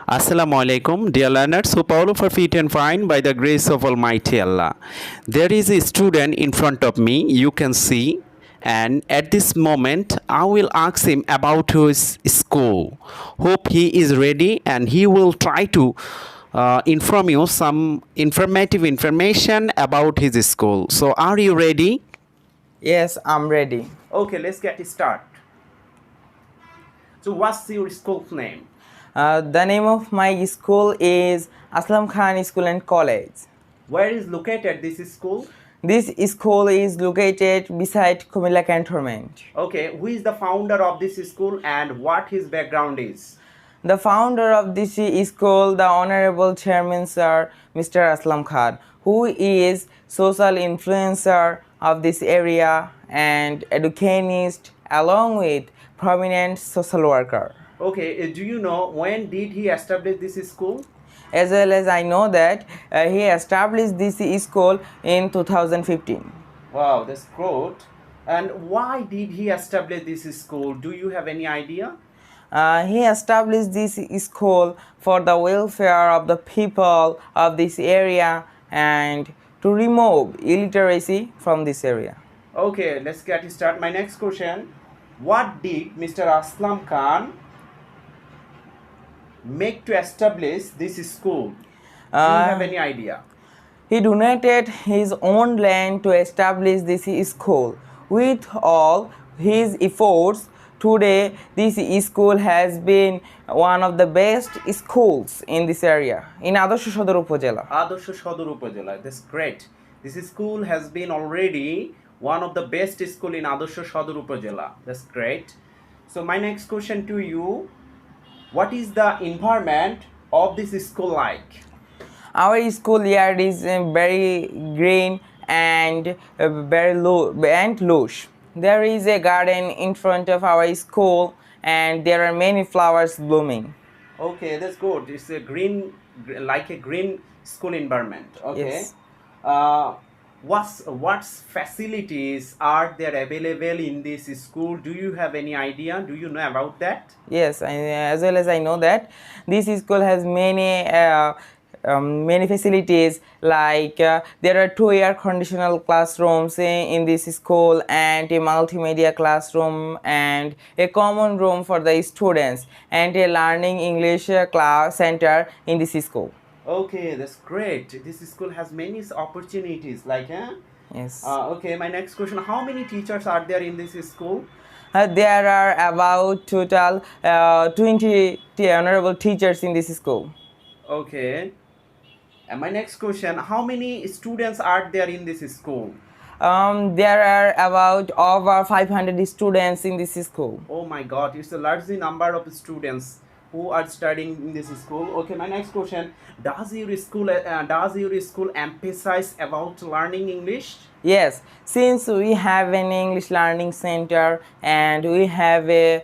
Assalamu alaikum, dear learners. Hope all of are fit and fine by the grace of Almighty Allah. There is a student in front of me, you can see, and at this moment, I will ask him about his school. Hope he is ready and he will try to inform you some informative information about his school. So, are you ready? Yes, I'm ready. Okay, let's get started. So, what's your school's name? The name of my school is Aslam Khan School and College. Where is located this school? This school is located beside Comilla Cantonment. Okay, who is the founder of this school and what his background is? The founder of this school, the Honorable Chairman Sir, Mr. Aslam Khan, who is social influencer of this area and educationist along with prominent social worker. Okay, do you know when did he establish this school? As well as I know that he established this school in 2015. Wow, that's great. And why did he establish this school? Do you have any idea? He established this school for the welfare of the people of this area and to remove illiteracy from this area. Okay, let's get started. My next question, what did Mr. Aslam Khan make to establish this school? Do you have any idea? He donated his own land to establish this school. With all his efforts, today this school has been one of the best schools in this area, in Adorsho Sodor Upojela. Adorsho Sodor Upojela, that's great. This school has been already one of the best school in Adorsho Sodor Upojela. That's great. So my next question to you, what is the environment of this school like? Our school yard is very green and very low and lush. There is a garden in front of our school and there are many flowers blooming. Okay, that's good. It's a green, like a green school environment. Okay. Yes. What facilities are there available in this school? Do you have any idea? Do you know about that? Yes, as well as I know that this school has many facilities like there are 2 air conditional classrooms in this school and a multimedia classroom and a common room for the students and a learning English class center in this school. Okay, that's great. This school has many opportunities like Yes. Okay, my next question, how many teachers are there in this school? There are about total 20 honorable teachers in this school. Okay. And my next question, how many students are there in this school? There are about over 500 students in this school. Oh my God, it's a large number of students who are studying in this school. Okay, my next question, does your school emphasize about learning English? Yes, since we have an English learning center and we have a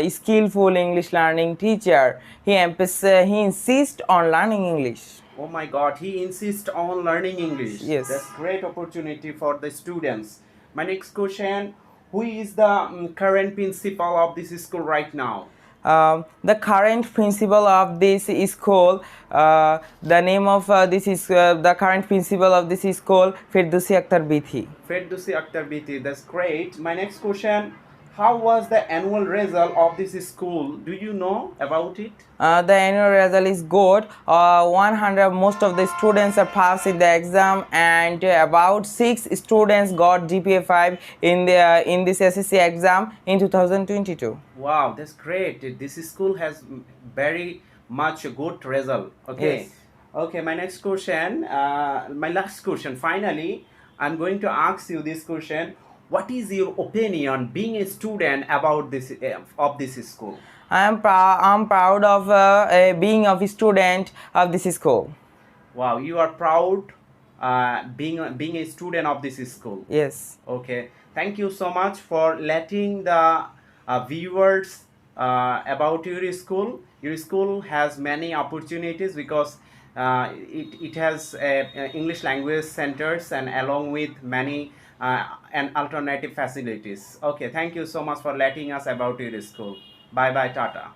skillful English learning teacher, he insists on learning English. Oh my God, he insists on learning English. Yes. That's great opportunity for the students. My next question, who is the current principal of this school right now? The current principal of this school, the name of this is the current principal of this school, Firdausi Akhtar Bithi. Firdausi Akhtar Bithi, that's great. My next question, how was the annual result of this school? Do you know about it? The annual result is good. 100 most of the students are passing the exam and about 6 students got GPA 5 in this SSC exam in 2022. Wow, that's great. This school has very much a good result. Okay. Yes. Okay, my next question, my last question. Finally, I'm going to ask you this question. What is your opinion being a student about this of this school? I'm proud of being a student of this school. Wow, you are proud being a student of this school. Yes. Okay, thank you so much for letting the viewers about your school. Your school has many opportunities because it has English language centers and along with many and alternative facilities. Okay, thank you so much for letting us about your school. Bye bye, Tata.